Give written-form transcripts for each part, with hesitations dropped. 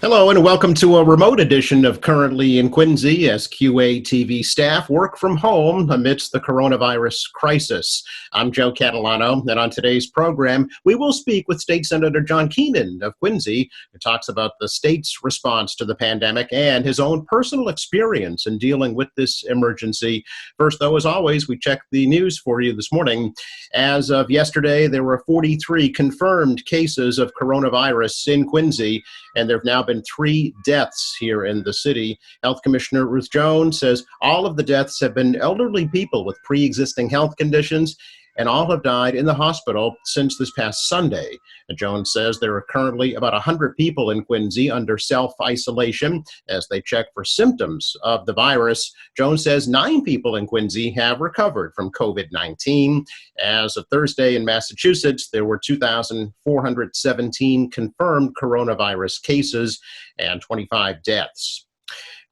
Hello and welcome to a remote edition of Currently in Quincy as QA-TV staff work from home amidst the coronavirus crisis. I'm Joe Catalano, and on today's program, we will speak with State Senator John Keenan of Quincy, who talks about the state's response to the pandemic and his own personal experience in dealing with this emergency. First, though, as always, we check the news for you this morning. As of yesterday, there were 43 confirmed cases of coronavirus in Quincy, and there have now been 3 deaths here in the city. Health Commissioner Ruth Jones says all of the deaths have been elderly people with pre-existing health conditions, and all have died in the hospital since this past Sunday. And Jones says there are currently about 100 people in Quincy under self-isolation as they check for symptoms of the virus. Jones says 9 people in Quincy have recovered from COVID-19. As of Thursday in Massachusetts, there were 2,417 confirmed coronavirus cases and 25 deaths.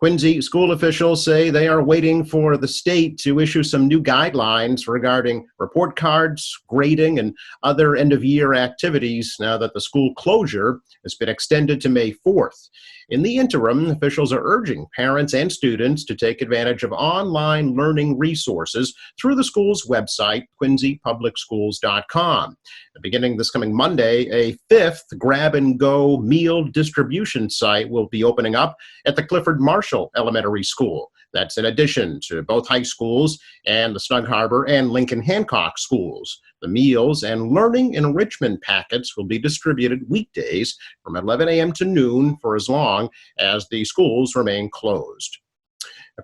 Quincy school officials say they are waiting for the state to issue some new guidelines regarding report cards, grading, and other end-of-year activities now that the school closure has been extended to May 4th. In the interim, officials are urging parents and students to take advantage of online learning resources through the school's website, quincypublicschools.com. Beginning this coming Monday, a 5th grab-and-go meal distribution site will be opening up at the Clifford Marshall Elementary School. That's in addition to both high schools and the Snug Harbor and Lincoln Hancock schools. The meals and learning enrichment packets will be distributed weekdays from 11 a.m. to noon for as long as the schools remain closed.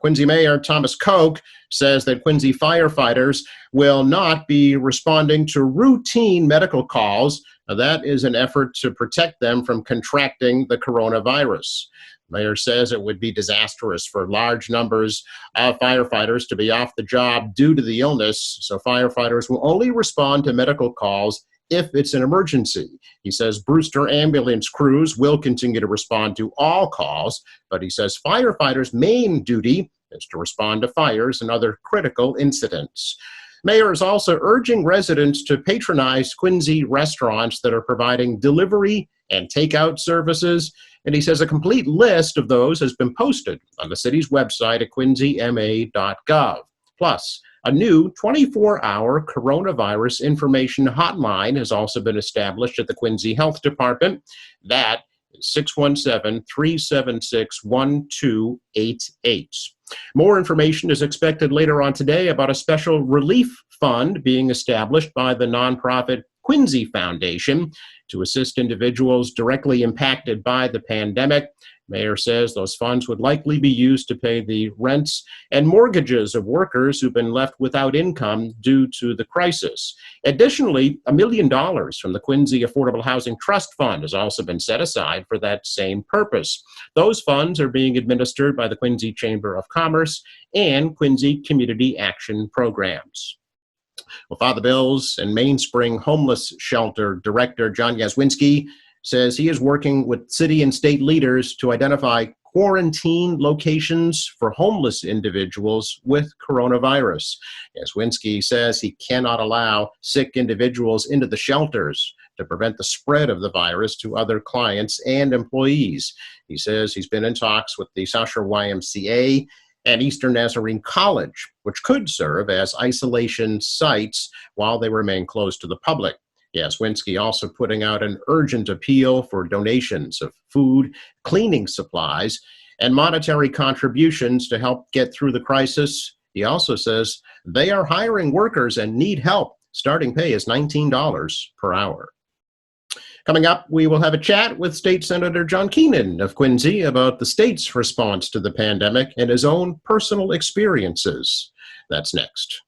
Quincy Mayor Thomas Koch says that Quincy firefighters will not be responding to routine medical calls. That is an effort to protect them from contracting the coronavirus. Mayor says it would be disastrous for large numbers of firefighters to be off the job due to the illness, so firefighters will only respond to medical calls if it's an emergency. He says Brewster ambulance crews will continue to respond to all calls, but he says firefighters' main duty is to respond to fires and other critical incidents. Mayor is also urging residents to patronize Quincy restaurants that are providing delivery and takeout services, and he says a complete list of those has been posted on the city's website at quincyma.gov. Plus, a new 24-hour coronavirus information hotline has also been established at the Quincy Health Department. That is 617-376-1288. More information is expected later on today about a special relief fund being established by the nonprofit Quincy Foundation to assist individuals directly impacted by the pandemic. Mayor says those funds would likely be used to pay the rents and mortgages of workers who've been left without income due to the crisis. Additionally, $1 million from the Quincy Affordable Housing Trust Fund has also been set aside for that same purpose. Those funds are being administered by the Quincy Chamber of Commerce and Quincy Community Action Programs. Well, Father Bill's and Mainspring Homeless Shelter Director John Yazwinski says he is working with city and state leaders to identify quarantine locations for homeless individuals with coronavirus. Yazwinski says he cannot allow sick individuals into the shelters to prevent the spread of the virus to other clients and employees. He says he's been in talks with the South Shore YMCA and Eastern Nazarene College, which could serve as isolation sites while they remain closed to the public. Yazwinski also putting out an urgent appeal for donations of food, cleaning supplies, and monetary contributions to help get through the crisis. He also says they are hiring workers and need help. Starting pay is $19 per hour. Coming up, we will have a chat with State Senator John Keenan of Quincy about the state's response to the pandemic and his own personal experiences. That's next.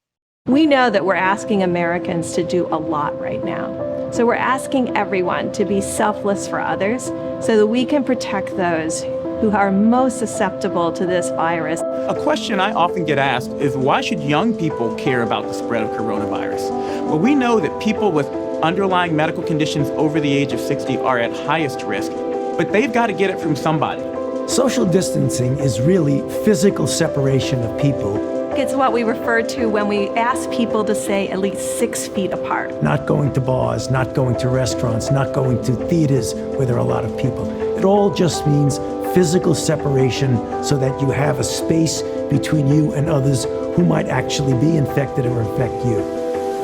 We know that we're asking Americans to do a lot right now. So we're asking everyone to be selfless for others so that we can protect those who are most susceptible to this virus. A question I often get asked is why should young people care about the spread of coronavirus? Well, we know that people with underlying medical conditions over the age of 60 are at highest risk, but they've got to get it from somebody. Social distancing is really physical separation of people. It's what we refer to when we ask people to stay at least 6 feet apart. Not going to bars, not going to restaurants, not going to theaters where there are a lot of people. It all just means physical separation so that you have a space between you and others who might actually be infected or infect you.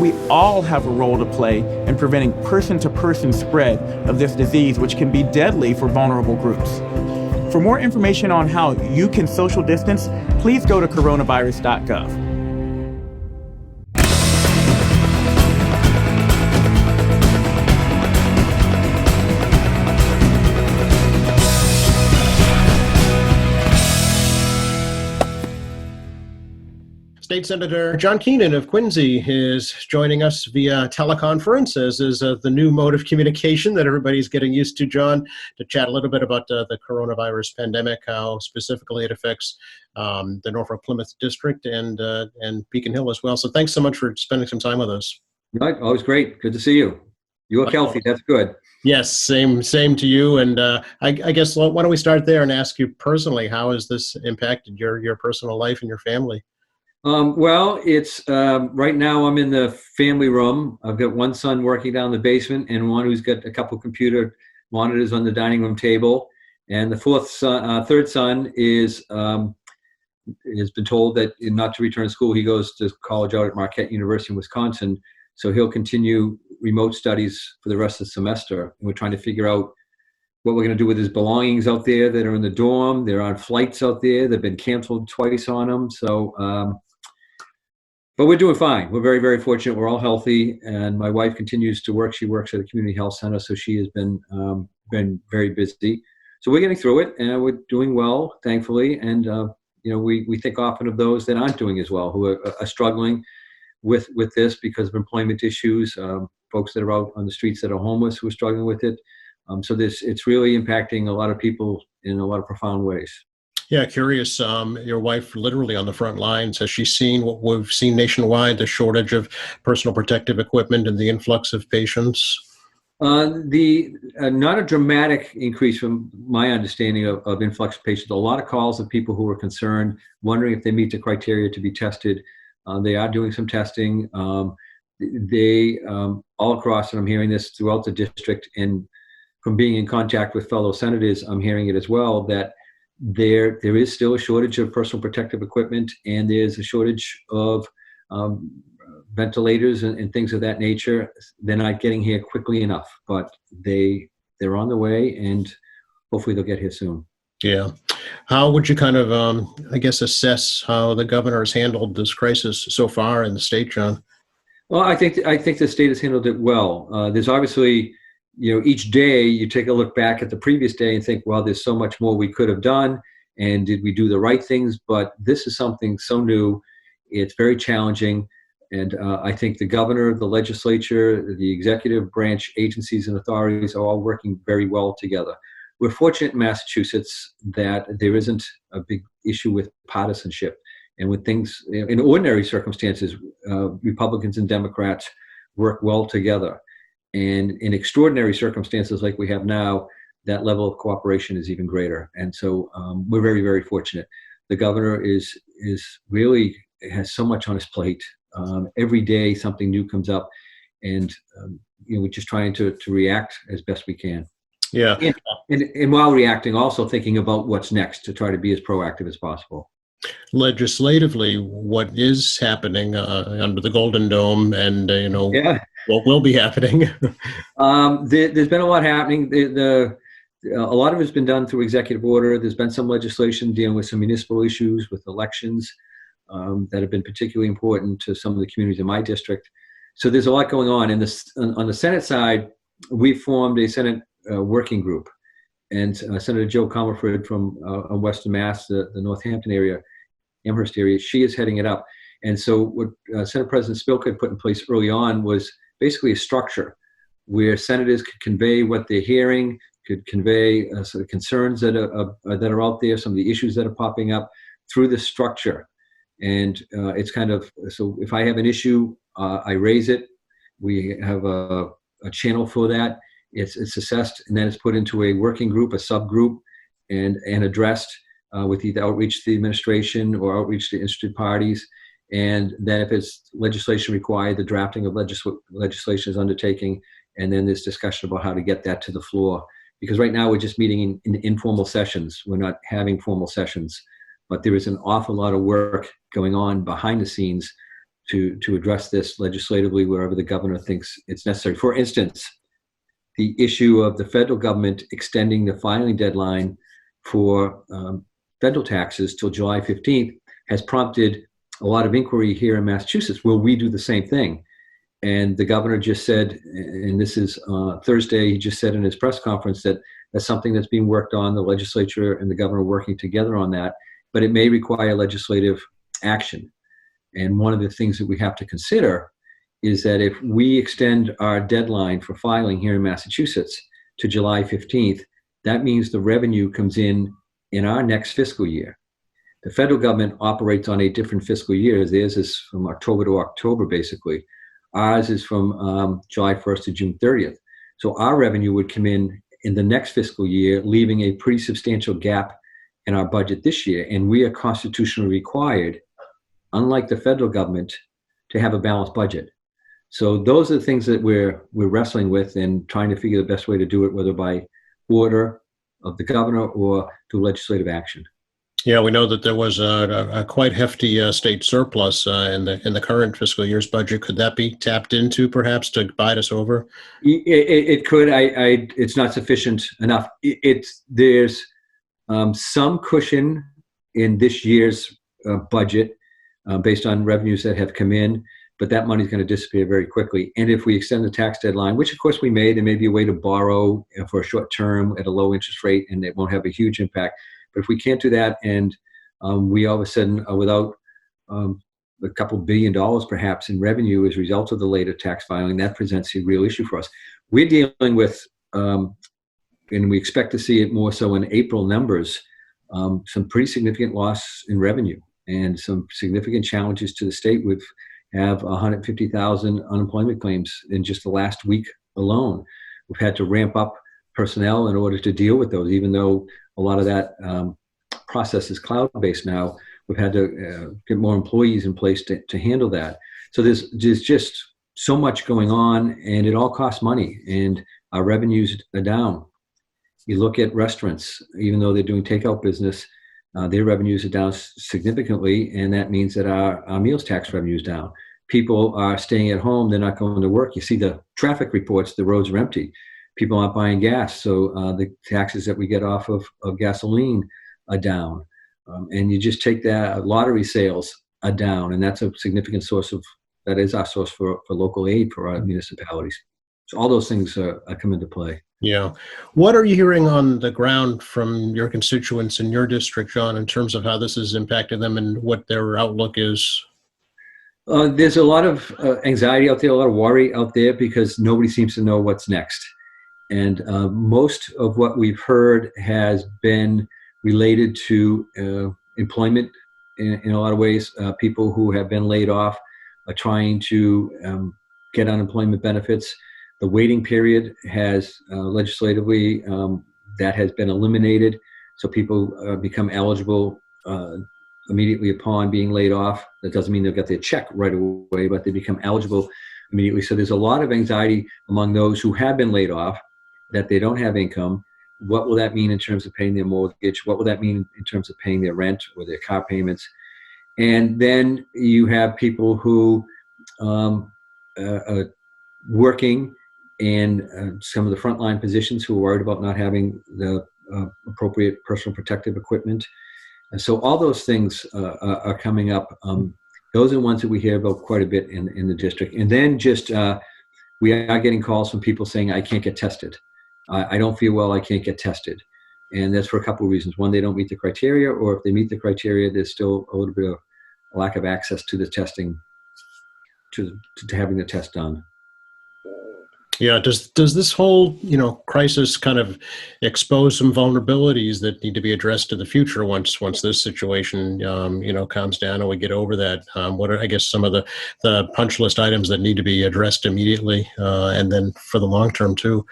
We all have a role to play in preventing person-to-person spread of this disease, which can be deadly for vulnerable groups. For more information on how you can social distance, please go to coronavirus.gov. State Senator John Keenan of Quincy is joining us via teleconference, as is the new mode of communication that everybody's getting used to, John, to chat a little bit about the coronavirus pandemic, how specifically it affects the Norfolk Plymouth District and Beacon Hill as well. So thanks so much for spending some time with us. Right, always great. Good to see you. You look healthy. That's good. Yes, same to you. And I guess why don't we start there and ask you personally, how has this impacted your personal life and your family? Well, it's right now I'm in the family room. I've got one son working down in the basement and one who's got a couple computer monitors on the dining room table. And the third son has been told that not to return to school. He goes to college out at Marquette University in Wisconsin. So he'll continue remote studies for the rest of the semester. And we're trying to figure out what we're going to do with his belongings out there that are in the dorm. They're on flights out there. They've been canceled twice on them. So, but we're doing fine. We're very, very fortunate. We're all healthy, and my wife continues to work. She works at a community health center, so she has been very busy. So we're getting through it, and we're doing well, thankfully. And we think often of those that aren't doing as well, who are struggling with this because of employment issues. Folks that are out on the streets that are homeless who are struggling with it. So it's really impacting a lot of people in a lot of profound ways. Yeah, curious. Your wife literally on the front lines. Has she seen what we've seen nationwide, the shortage of personal protective equipment and the influx of patients? Not a dramatic increase from my understanding of influx of patients. A lot of calls of people who are concerned, wondering if they meet the criteria to be tested. They are doing some testing. They all across, and I'm hearing this throughout the district, and from being in contact with fellow senators, I'm hearing it as well, that there is still a shortage of personal protective equipment, and there's a shortage of ventilators and things of that nature. They're not getting here quickly enough, but they're on the way, and hopefully they'll get here soon. Yeah. How would you kind of, assess how the governor has handled this crisis so far in the state, John? Well, I think the state has handled it well. There's obviously, each day you take a look back at the previous day and think, well, there's so much more we could have done, and did we do the right things? But this is something so new. It's very challenging. And I think the governor, the legislature, the executive branch agencies and authorities are all working very well together. We're fortunate in Massachusetts that there isn't a big issue with partisanship. And with things, in ordinary circumstances, Republicans and Democrats work well together. And in extraordinary circumstances like we have now, that level of cooperation is even greater. And so we're very, very fortunate. The governor is really has so much on his plate. Every day something new comes up, and we're just trying to react as best we can. Yeah. And while reacting, also thinking about what's next to try to be as proactive as possible. Legislatively, what is happening under the Golden Dome, and what will be happening? There's been a lot happening. A lot of it's been done through executive order. There's been some legislation dealing with some municipal issues with elections that have been particularly important to some of the communities in my district. So there's a lot going on. On the Senate side, we formed a Senate working group, and Senator Jo Comerford from Western Mass, the Northampton area, Amherst area, she is heading it up. And so what Senate President Spilka had put in place early on was basically a structure where senators could convey what they're hearing, could convey sort of concerns that are out there, some of the issues that are popping up through the structure. And it's kind of, so if I have an issue, I raise it. We have a channel for that. It's assessed, and then it's put into a working group, a subgroup, and addressed with either outreach to the administration or outreach to interested parties. And then if it's legislation required, the drafting of legislation is undertaking, and then there's discussion about how to get that to the floor. because right now we're just meeting in informal sessions. We're not having formal sessions, but there is an awful lot of work going on behind the scenes to address this legislatively wherever the governor thinks it's necessary. For instance, the issue of the federal government extending the filing deadline for federal taxes till July 15th has prompted a lot of inquiry here in Massachusetts. Will we do the same thing? And the governor just said, and this is Thursday, he just said in his press conference that that's something that's being worked on, the legislature and the governor working together on that, but it may require legislative action. And one of the things that we have to consider is that if we extend our deadline for filing here in Massachusetts to July 15th, that means the revenue comes in our next fiscal year. The federal government operates on a different fiscal year. Theirs is from October to October, basically. Ours is from July 1st to June 30th. So our revenue would come in the next fiscal year, leaving a pretty substantial gap in our budget this year. And we are constitutionally required, unlike the federal government, to have a balanced budget. So those are the things that we're wrestling with and trying to figure the best way to do it, whether by order of the governor or through legislative action. Yeah, we know that there was a quite hefty state surplus in the current fiscal year's budget. Could that be tapped into, perhaps, to bide us over? It could. It's not sufficient enough. There's some cushion in this year's budget based on revenues that have come in, but that money is going to disappear very quickly. And if we extend the tax deadline, which of course we may, there may be a way to borrow for a short term at a low interest rate, and it won't have a huge impact. But if we can't do that, and we all of a sudden are without a couple $1 billion perhaps in revenue as a result of the later tax filing, that presents a real issue for us. We're dealing with, and we expect to see it more so in April numbers, some pretty significant loss in revenue and some significant challenges to the state. We've have 150,000 unemployment claims in just the last week alone. We've had to ramp up personnel in order to deal with those, even though a lot of that process is cloud-based now. We've had to get more employees in place to handle that. So there's just so much going on, and it all costs money, and our revenues are down. You look at restaurants, even though they're doing takeout business, their revenues are down significantly, and that means that our meals tax revenue is down. People are staying at home, they're not going to work. You see the traffic reports, the roads are empty. People aren't buying gas, so the taxes that we get off of gasoline are down. And you just take that, lottery sales are down, and that's a significant source that is our source for local aid for our municipalities. So all those things come into play. Yeah. What are you hearing on the ground from your constituents in your district, John, in terms of how this has impacted them and what their outlook is? There's a lot of anxiety out there, a lot of worry out there, because nobody seems to know what's next. And most of what we've heard has been related to employment in a lot of ways. People who have been laid off are trying to get unemployment benefits. The waiting period has legislatively, that has been eliminated. So people become eligible immediately upon being laid off. That doesn't mean they'll get their check right away, but they become eligible immediately. So there's a lot of anxiety among those who have been laid off that they don't have income. What will that mean in terms of paying their mortgage? What will that mean in terms of paying their rent or their car payments? And then you have people who are working and some of the frontline positions who are worried about not having the appropriate personal protective equipment. And so all those things are coming up. Those are the ones that we hear about quite a bit in the district. And then just we are getting calls from people saying, I can't get tested. I don't feel well, I can't get tested. And that's for a couple of reasons. One, they don't meet the criteria, or if they meet the criteria, there's still a little bit of a lack of access to the testing, to having the test done. Yeah. Does this whole, crisis kind of expose some vulnerabilities that need to be addressed in the future once this situation, calms down and we get over that? What are, I guess, some of the punch list items that need to be addressed immediately, and then for the long term too?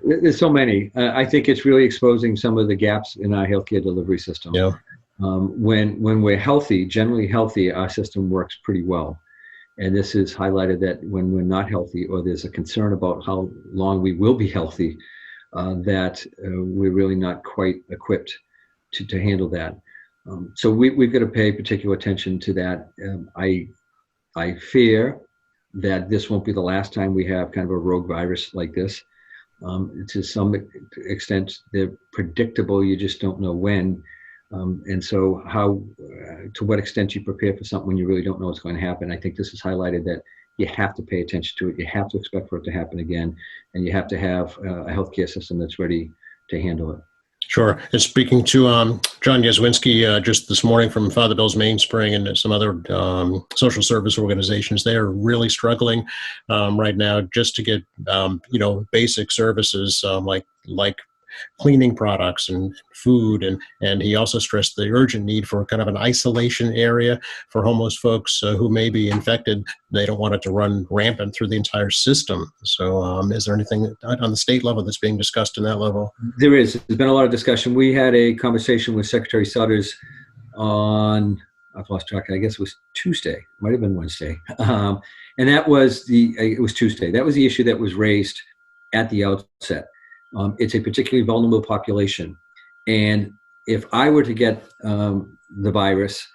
There's so many. I think it's really exposing some of the gaps in our healthcare delivery system. Yeah. When we're healthy, generally healthy, our system works pretty well. And this is highlighted that when we're not healthy, or there's a concern about how long we will be healthy, that we're really not quite equipped to handle that. So we've got to pay particular attention to that. I fear that this won't be the last time we have kind of a rogue virus like this. To some extent, they're predictable. You just don't know when. And so to what extent you prepare for something when you really don't know what's going to happen. I think this has highlighted that you have to pay attention to it. You have to expect for it to happen again. And you have to have a healthcare system that's ready to handle it. Sure. And speaking to John Yaswinski just this morning from Father Bill's Mainspring and some other social service organizations, they are really struggling right now just to get basic services like cleaning products and food, and he also stressed the urgent need for kind of an isolation area for homeless folks who may be infected. They don't want it to run rampant through the entire system. So is there anything on the state level that's being discussed in that level? There is. There's been a lot of discussion. We had a conversation with Secretary Sudders on, I've lost track, I guess it was Tuesday, might have been Wednesday. And that was it was Tuesday. That was the issue that was raised at the outset. It's a particularly vulnerable population. And if I were to get the virus,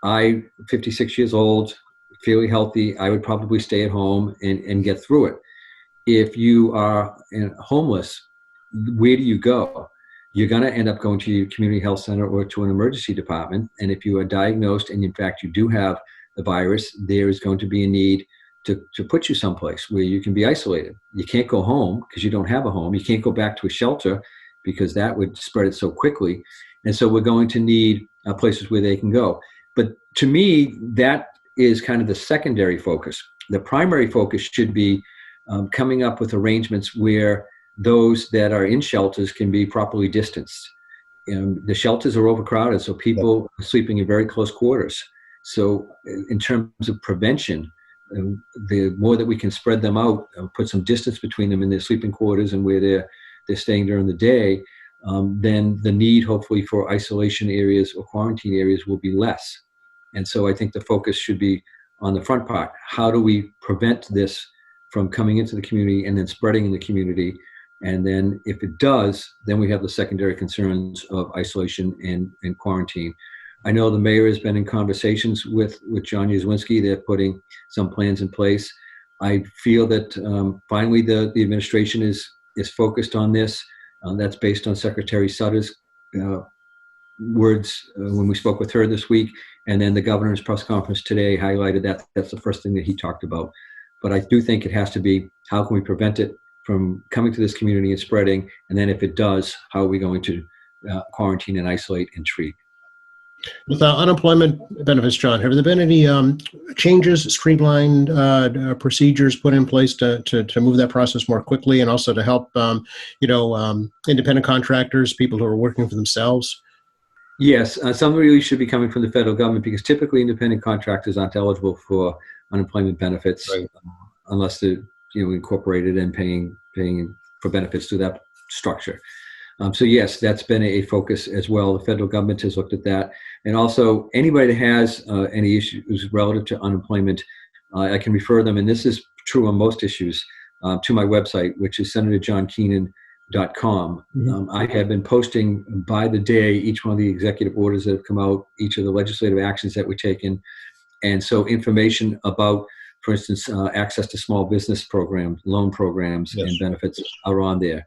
56 years old, fairly healthy, I would probably stay at home and get through it. If you are homeless, where do you go? You're going to end up going to your community health center or to an emergency department. And if you are diagnosed and in fact you do have the virus, there is going to be a need to put you someplace where you can be isolated. You can't go home because you don't have a home. You can't go back to a shelter because that would spread it so quickly. And so we're going to need places where they can go. But to me, that is kind of the secondary focus. The primary focus should be coming up with arrangements where those that are in shelters can be properly distanced. The shelters are overcrowded, so people are sleeping in very close quarters. So in terms of prevention, the more that we can spread them out, put some distance between them in their sleeping quarters and where they're staying during the day, then the need hopefully for isolation areas or quarantine areas will be less. And so I think the focus should be on the front part. How do we prevent this from coming into the community and then spreading in the community? And then if it does, then we have the secondary concerns of isolation and quarantine. I know the mayor has been in conversations with John Yaswinski. They're putting some plans in place. I feel that finally the administration is focused on this. That's based on Secretary Sutter's words when we spoke with her this week. And then the governor's press conference today highlighted that. That's the first thing that he talked about. But I do think it has to be, how can we prevent it from coming to this community and spreading? And then if it does, how are we going to quarantine and isolate and treat? With unemployment benefits, John, have there been any changes, streamlined procedures put in place to move that process more quickly, and also to help independent contractors, people who are working for themselves? Yes, some really should be coming from the federal government, because typically independent contractors aren't eligible for unemployment benefits, right, unless they're incorporated and paying for benefits through that structure. So yes, that's been a focus as well. The federal government has looked at that. And also anybody that has any issues relative to unemployment, I can refer them, and this is true on most issues, to my website, which is senatorjohnkeenan.com. Mm-hmm. I have been posting by the day each one of the executive orders that have come out, each of the legislative actions that we've taken. And so information about, for instance, access to small business programs, loan programs, yes, and benefits are on there.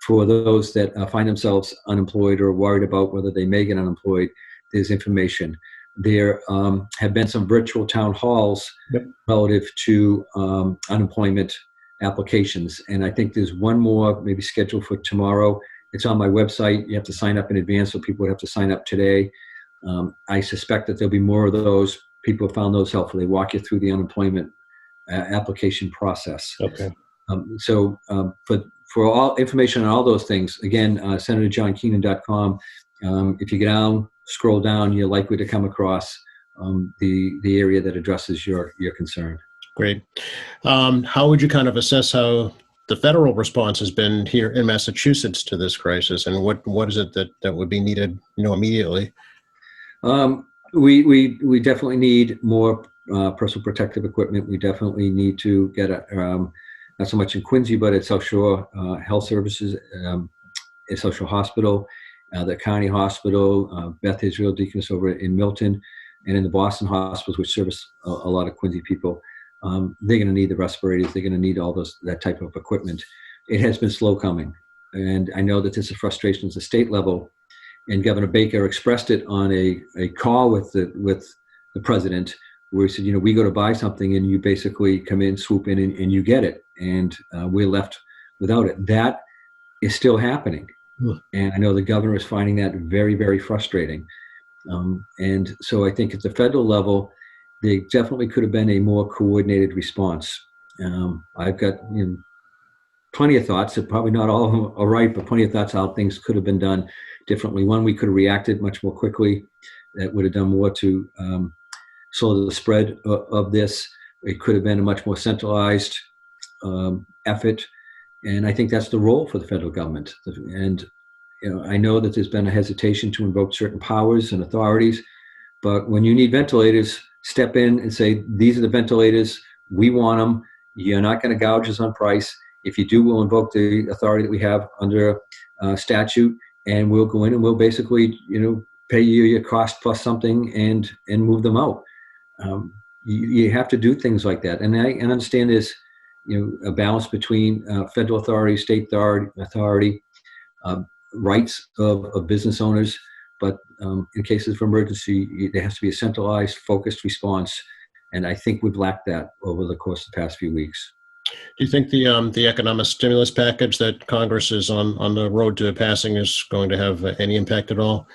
For those that find themselves unemployed or worried about whether they may get unemployed, there's information. There have been some virtual town halls, yep, relative to unemployment applications. And I think there's one more maybe scheduled for tomorrow. It's on my website. You have to sign up in advance, so people would have to sign up today. I suspect that there'll be more of those. People have found those helpful. They walk you through the unemployment application process. Okay. For all information on all those things, again, senatorjohnkeenan.com. If you get down, scroll down, you're likely to come across the area that addresses your concern. Great. How would you kind of assess how the federal response has been here in Massachusetts to this crisis, and what is it that would be needed, immediately? We definitely need more personal protective equipment. We definitely need to get not so much in Quincy, but at South Shore Health Services, a social hospital, the county hospital, Beth Israel Deaconess over in Milton, and in the Boston hospitals, which service a lot of Quincy people. They're going to need the respirators. They're going to need all that type of equipment. It has been slow coming. And I know that there's a frustration at the state level. And Governor Baker expressed it on a call with the president, where he said, we go to buy something and you basically come in, swoop in, and you get it. And we're left without it. That is still happening. And I know the governor is finding that very, very frustrating. And so I think at the federal level, there definitely could have been a more coordinated response. I've got plenty of thoughts. Probably not all of them are right, but plenty of thoughts how things could have been done differently. One, we could have reacted much more quickly. That would have done more to slow the spread of this. It could have been a much more centralized effort. And I think that's the role for the federal government. And I know that there's been a hesitation to invoke certain powers and authorities, but when you need ventilators, step in and say, these are the ventilators, we want them. You're not going to gouge us on price. If you do, we'll invoke the authority that we have under statute, and we'll go in and we'll basically, pay you your cost plus something and move them out. You have to do things like that. And I understand there's, a balance between federal authority, state authority, rights of business owners. But in cases of emergency, there has to be a centralized, focused response. And I think we've lacked that over the course of the past few weeks. Do you think the economic stimulus package that Congress is on the road to passing is going to have any impact at all?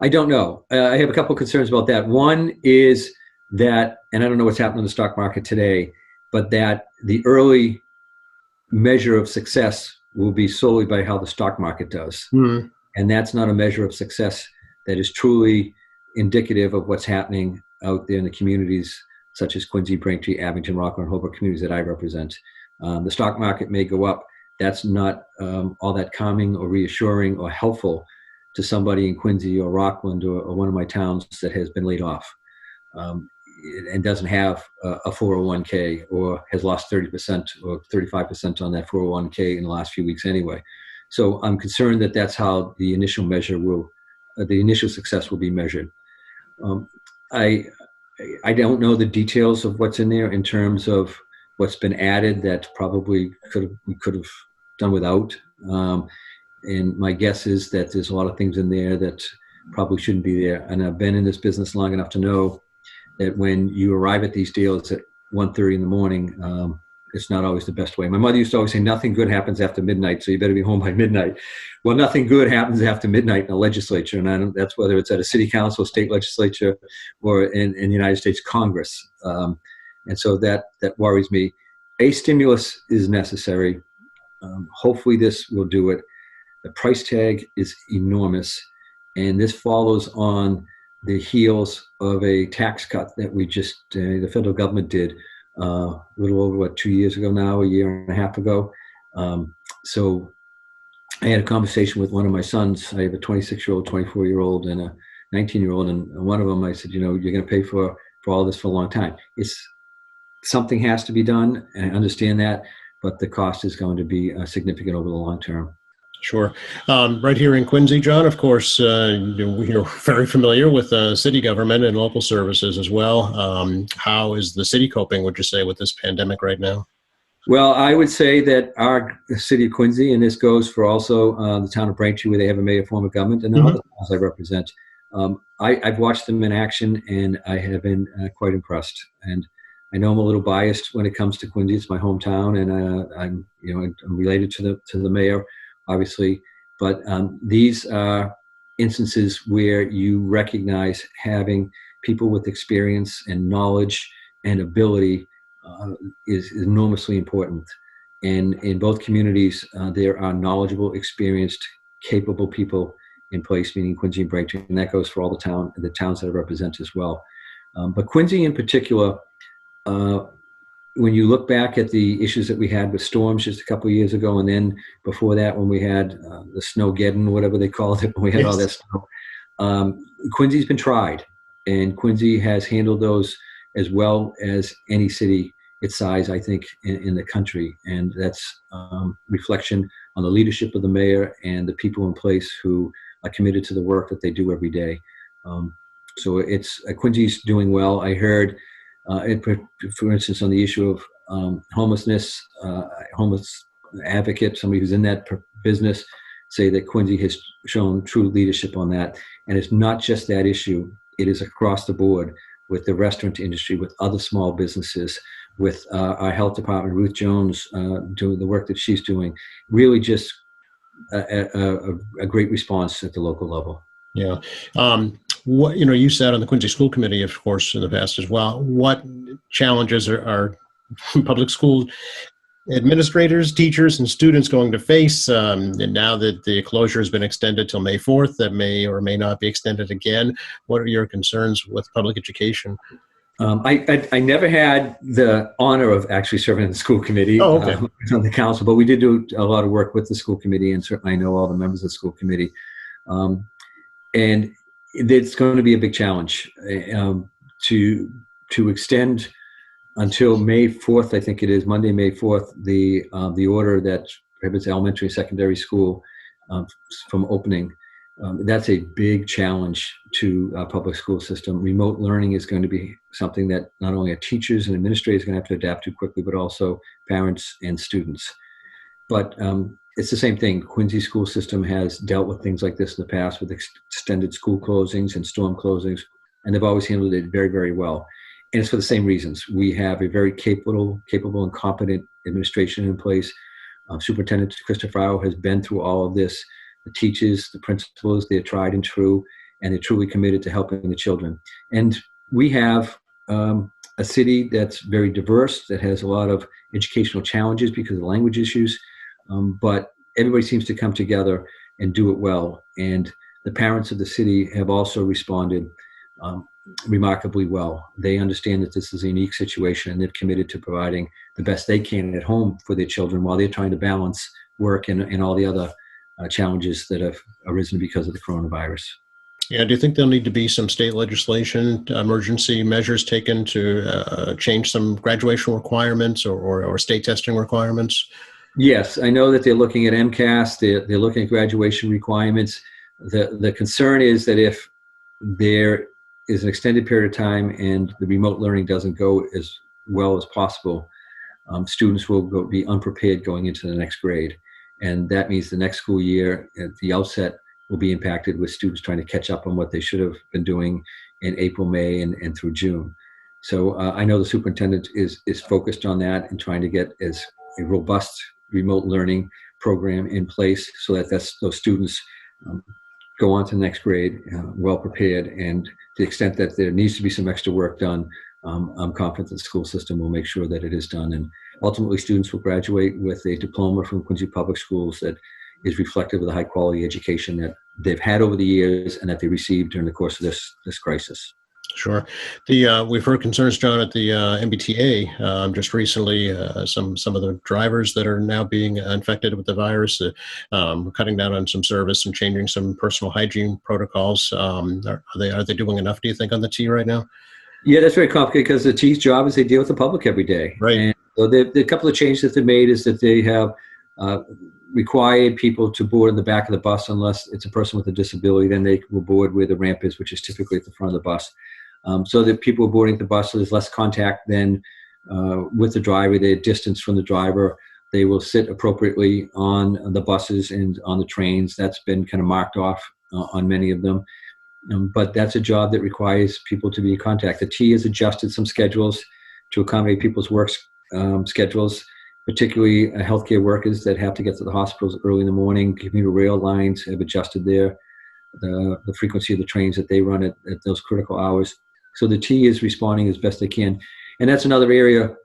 I don't know. I have a couple of concerns about that. One is that, and I don't know what's happening in the stock market today, but that the early measure of success will be solely by how the stock market does. Mm-hmm. And that's not a measure of success that is truly indicative of what's happening out there in the communities such as Quincy, Braintree, Abington, Rockland, Holbrook communities that I represent. The stock market may go up. That's not all that calming or reassuring or helpful to somebody in Quincy or Rockland or one of my towns that has been laid off and doesn't have a 401k or has lost 30% or 35% on that 401k in the last few weeks anyway. So I'm concerned that that's how the initial measure the initial success will be measured. I don't know the details of what's in there in terms of what's been added that probably we could have done without. And my guess is that there's a lot of things in there that probably shouldn't be there. And I've been in this business long enough to know that when you arrive at these deals at 1:30 in the morning, it's not always the best way. My mother used to always say, nothing good happens after midnight, so you better be home by midnight. Well, nothing good happens after midnight in the legislature, and that's whether it's at a city council, state legislature, or in the United States Congress. And so that worries me. A stimulus is necessary. Hopefully this will do it. The price tag is enormous, and this follows on the heels of a tax cut that we just, the federal government did a little over, 2 years ago now, a year and a half ago. So I had a conversation with one of my sons. I have a 26-year-old, 24-year-old, and a 19-year-old, and one of them, I said, you're going to pay for all this for a long time. Something has to be done, and I understand that, but the cost is going to be significant over the long term. Sure. Right here in Quincy, John, of course, you're very familiar with city government and local services as well. How is the city coping, would you say, with this pandemic right now? Well, I would say that our city of Quincy, and this goes for also the town of Braintree, where they have a mayor form of government, and the other towns I represent. I've watched them in action, and I have been quite impressed. And I know I'm a little biased when it comes to Quincy. It's my hometown, and I'm related to the mayor, obviously. But these are instances where you recognize having people with experience and knowledge and ability is enormously important. And in both communities, there are knowledgeable, experienced, capable people in place, meaning Quincy and Braintree, and that goes for all the towns that I represent as well. But Quincy in particular, when you look back at the issues that we had with storms just a couple of years ago, and then before that when we had the Snowgeddon, whatever they called it, when we had all that snow, Quincy's been tried, and Quincy has handled those as well as any city its size, I think, in the country. And that's reflection on the leadership of the mayor and the people in place who are committed to the work that they do every day. So it's Quincy's doing well. I heard, for instance, on the issue of homelessness, homeless advocate, somebody who's in that business, say that Quincy has shown true leadership on that. And it's not just that issue. It is across the board with the restaurant industry, with other small businesses, with our health department, Ruth Jones, doing the work that she's doing. Really just a great response at the local level. Yeah. What, you sat on the Quincy School Committee, of course, in the past as well. What challenges are public school administrators, teachers, and students going to face and now that the closure has been extended till May 4th, that may or may not be extended again? What are your concerns with public education? I never had the honor of actually serving in the school committee on the council, but we did do a lot of work with the school committee, and certainly I know all the members of the school committee. And it's going to be a big challenge to extend until May 4th, I think it is, Monday, May 4th, the order that prohibits elementary and secondary school from opening. That's a big challenge to our public school system. Remote learning is going to be something that not only our teachers and administrators are going to have to adapt to quickly, but also parents and students. But it's the same thing. Quincy school system has dealt with things like this in the past with extended school closings and storm closings, and they've always handled it very, very well. And it's for the same reasons. We have a very capable and competent administration in place. Superintendent Christopher Rao has been through all of this. The teachers, the principals, they're tried and true, and they're truly committed to helping the children. And we have a city that's very diverse, that has a lot of educational challenges because of the language issues, but everybody seems to come together and do it well. And the parents of the city have also responded remarkably well. They understand that this is a unique situation, and they've committed to providing the best they can at home for their children while they're trying to balance work and all the other challenges that have arisen because of the coronavirus. Yeah, do you think there'll need to be some state legislation, emergency measures taken to change some graduation requirements or state testing requirements? Yes, I know that they're looking at MCAS, they're looking at graduation requirements. The concern is that if there is an extended period of time and the remote learning doesn't go as well as possible, students will be unprepared going into the next grade. And that means the next school year at the outset will be impacted with students trying to catch up on what they should have been doing in April, May, and through June. So I know the superintendent is focused on that and trying to get as a robust remote learning program in place so that those students go on to the next grade well prepared. And to the extent that there needs to be some extra work done, I'm confident that the school system will make sure that it is done. And ultimately, students will graduate with a diploma from Quincy Public Schools that is reflective of the high quality education that they've had over the years and that they received during the course of this crisis. Sure. We've heard concerns, John, at the MBTA just recently. Some of the drivers that are now being infected with the virus, cutting down on some service and changing some personal hygiene protocols. Are they doing enough, do you think, on the T right now? Yeah, that's very complicated because the T's job is they deal with the public every day. Right. And so the couple of changes that they've made is that they have required people to board in the back of the bus unless it's a person with a disability. Then they will board where the ramp is, which is typically at the front of the bus. So that people boarding at the bus, so there's less contact than with the driver. They're distanced from the driver. They will sit appropriately on the buses and on the trains. That's been kind of marked off on many of them. But that's a job that requires people to be in contact. The T has adjusted some schedules to accommodate people's work schedules, particularly healthcare workers that have to get to the hospitals early in the morning. Commuter rail lines have adjusted the frequency of the trains that they run at those critical hours. So the T is responding as best they can. And that's another area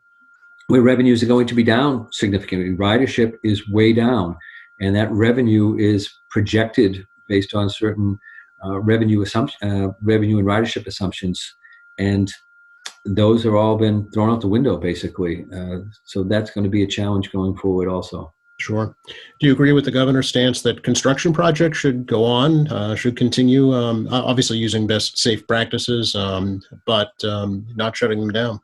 where revenues are going to be down significantly. Ridership is way down, and that revenue is projected based on certain revenue and ridership assumptions, and those are all been thrown out the window basically. So that's going to be a challenge going forward also. Sure. Do you agree with the governor's stance that construction projects should go on, should continue, obviously using best safe practices, but not shutting them down?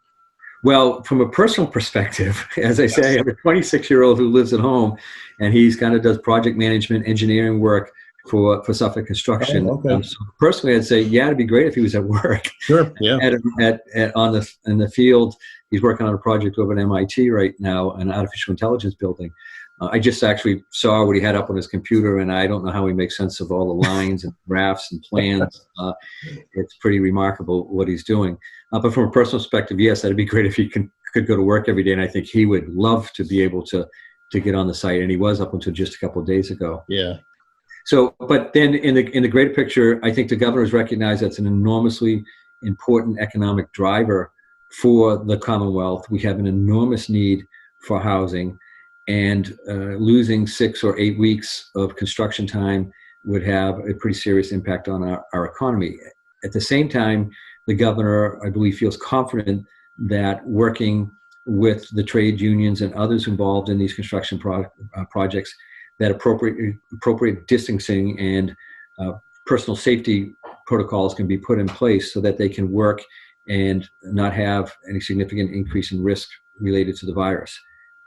Well, from a personal perspective, as I say, I have a 26-year-old who lives at home, and he's kind of does project management, engineering work for Suffolk Construction. Oh, okay. So personally, I'd say, yeah, it'd be great if he was at work. Sure. Yeah. In the field. He's working on a project over at MIT right now, an artificial intelligence building. I just actually saw what he had up on his computer, and I don't know how he makes sense of all the lines and graphs and plans. It's pretty remarkable what he's doing. But from a personal perspective, yes, that'd be great if he could go to work every day, and I think he would love to be able to get on the site, and he was up until just a couple of days ago. Yeah. So, but then in the greater picture, I think the governor has recognized that's an enormously important economic driver for the Commonwealth. We have an enormous need for housing, and losing 6 or 8 weeks of construction time would have a pretty serious impact on our economy. At the same time, the governor, I believe, feels confident that working with the trade unions and others involved in these construction projects, that appropriate distancing and personal safety protocols can be put in place so that they can work and not have any significant increase in risk related to the virus.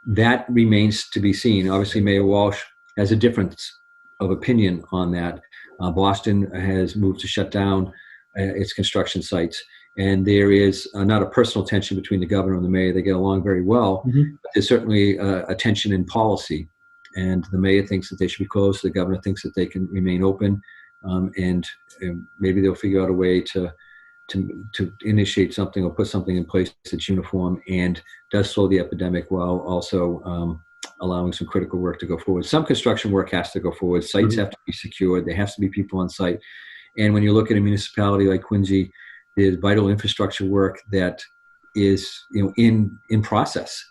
That remains to be seen. Obviously, Mayor Walsh has a difference of opinion on that. Boston has moved to shut down its construction sites, and there is not a personal tension between the governor and the mayor. They get along very well, but there's certainly a tension in policy. And the mayor thinks that they should be closed. The governor thinks that they can remain open, and maybe they'll figure out a way to initiate something or put something in place that's uniform and does slow the epidemic while also allowing some critical work to go forward. Some construction work has to go forward. Sites have to be secured. There has to be people on site. And when you look at a municipality like Quincy, there's vital infrastructure work that is in process.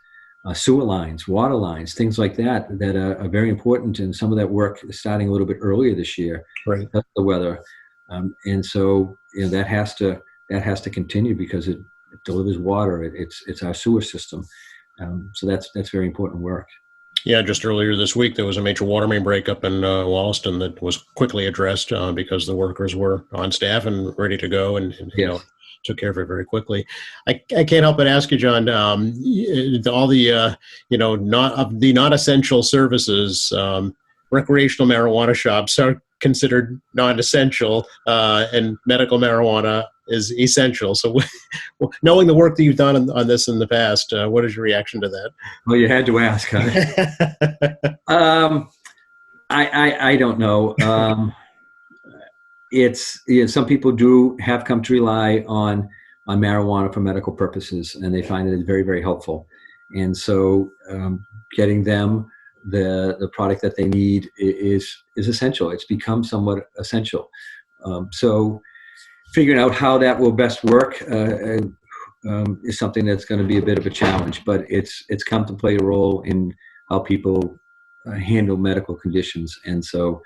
Sewer lines, water lines, things like that are very important. And some of that work is starting a little bit earlier this year. Right. That's the weather. And so that has to continue because it delivers water. It's our sewer system. So that's very important work. Yeah, just earlier this week, there was a major water main breakup in Wollaston that was quickly addressed because the workers were on staff and ready to go, and took care of it very quickly. I can't help but ask you, John, all the non-essential services, recreational marijuana shops are considered non-essential, and medical marijuana is essential. So knowing the work that you've done on this in the past, what is your reaction to that? Well, you had to ask, huh? I don't know. Some people have come to rely on marijuana for medical purposes, and they find it very, very helpful. And so getting them the product that they need is essential. It's become somewhat essential. So figuring out how that will best work is something that's going to be a bit of a challenge, but it's come to play a role in how people handle medical conditions. And so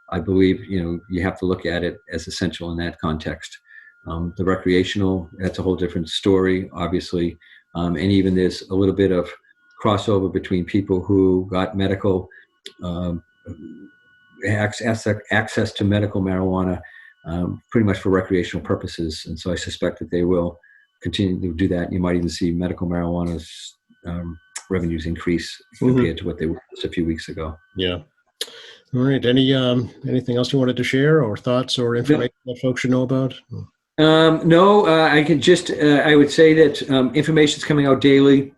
I believe, you have to look at it as essential in that context. The recreational, that's a whole different story, obviously. And even there's a little bit of crossover between people who got medical access to medical marijuana pretty much for recreational purposes. And so I suspect that they will continue to do that. You might even see medical marijuana's revenues increase compared to what they were just a few weeks ago. Yeah. All right. Anything else you wanted to share, or thoughts or information that folks should know about? No, I can just, I would say that information is coming out daily.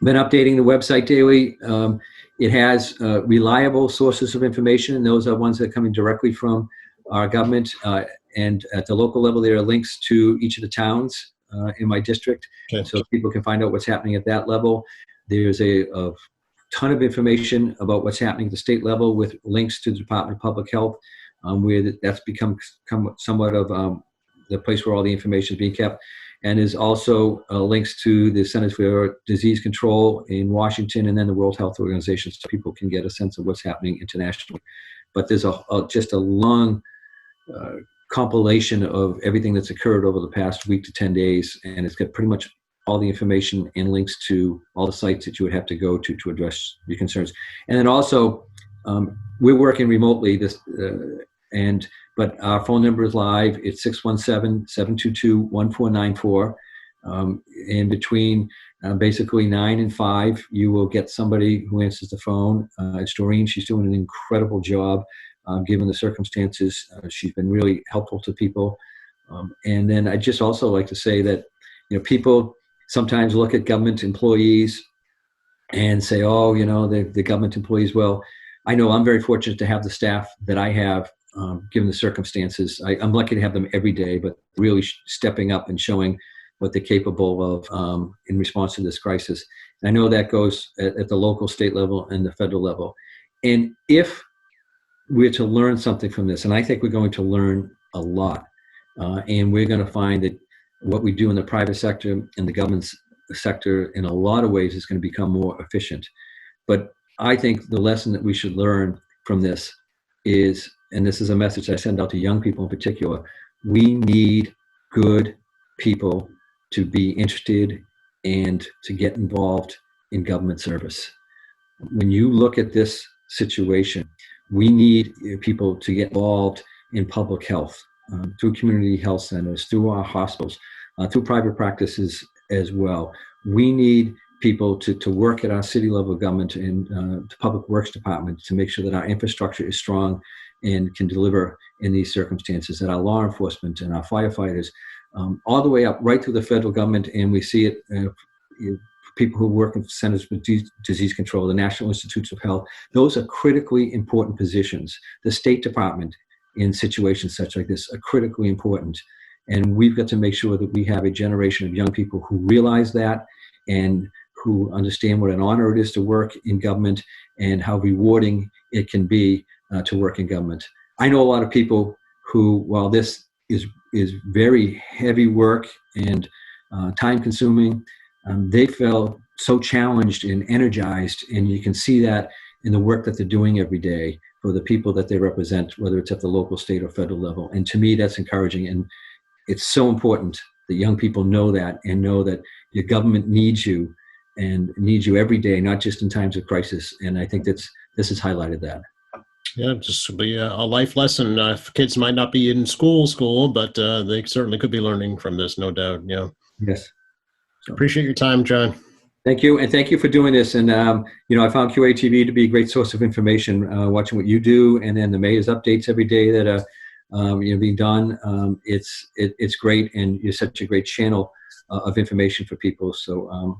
Been updating the website daily. It has reliable sources of information, and those are ones that are coming directly from our government. And at the local level, there are links to each of the towns in my district, so people can find out what's happening at that level. There's a ton of information about what's happening at the state level with links to the Department of Public Health, where that's become somewhat of the place where all the information is being kept. And there's also links to the Centers for Disease Control in Washington, and then the World Health Organization, so people can get a sense of what's happening internationally. But there's just a long compilation of everything that's occurred over the past week to 10 days, and it's got pretty much all the information and links to all the sites that you would have to go to address your concerns. And then also, we're working remotely, but our phone number is live. It's 617-722-1494. In between basically 9 and 5, you will get somebody who answers the phone. It's Doreen. She's doing an incredible job given the circumstances. She's been really helpful to people. And then I just also like to say that, people sometimes look at government employees and say, oh, the government employees. Well, I know I'm very fortunate to have the staff that I have, given the circumstances. I'm lucky to have them every day, but really stepping up and showing what they're capable of in response to this crisis. And I know that goes at the local, state level, and the federal level. And if we're to learn something from this, and I think we're going to learn a lot, and we're going to find that what we do in the private sector and the government sector in a lot of ways is going to become more efficient. But I think the lesson that we should learn from this is, and this is a message I send out to young people in particular, we need good people to be interested and to get involved in government service. When you look at this situation, we need people to get involved in public health, through community health centers, through our hospitals, through private practices as well. We need people to work at our city level government and the public works department to make sure that our infrastructure is strong and can deliver in these circumstances, that our law enforcement and our firefighters, all the way up right through the federal government. And we see it, people who work in Centers for Disease Control, the National Institutes of Health, those are critically important positions. The State Department in situations such like this are critically important. And we've got to make sure that we have a generation of young people who realize that and who understand what an honor it is to work in government and how rewarding it can be to work in government. I know a lot of people who, while this is very heavy work and time consuming, they feel so challenged and energized, and you can see that in the work that they're doing every day for the people that they represent, whether it's at the local, state, or federal level. And to me, that's encouraging. And it's so important that young people know that and know that your government needs you and needs you every day, not just in times of crisis. And I think this has highlighted that. Yeah, just will be a life lesson. Kids might not be in school, but they certainly could be learning from this, no doubt. Yeah. Yes. Appreciate your time, John. Thank you. And thank you for doing this. And, I found QATV to be a great source of information, watching what you do, and then the mayor's updates every day that are being done. It's great. And you're such a great channel of information for people. So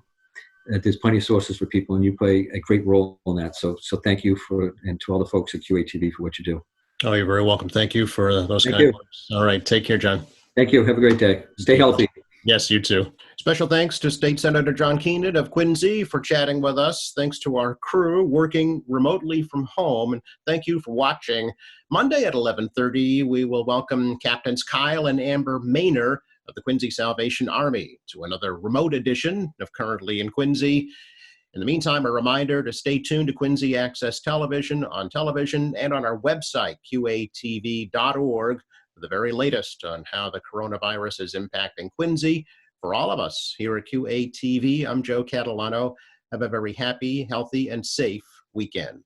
there's plenty of sources for people, and you play a great role in that. So thank you and to all the folks at QATV for what you do. Oh, you're very welcome. Thank you for those Thank kind you. words. All right. Take care, John. Thank you. Have a great day. Stay healthy. Yes, you too. Special thanks to State Senator John Keenan of Quincy for chatting with us. Thanks to our crew working remotely from home. And thank you for watching. Monday at 11:30, we will welcome Captains Kyle and Amber Maynor of the Quincy Salvation Army to another remote edition of Currently in Quincy. In the meantime, a reminder to stay tuned to Quincy Access Television on television and on our website, qatv.org, for the very latest on how the coronavirus is impacting Quincy. For all of us here at QATV, I'm Joe Catalano. Have a very happy, healthy, and safe weekend.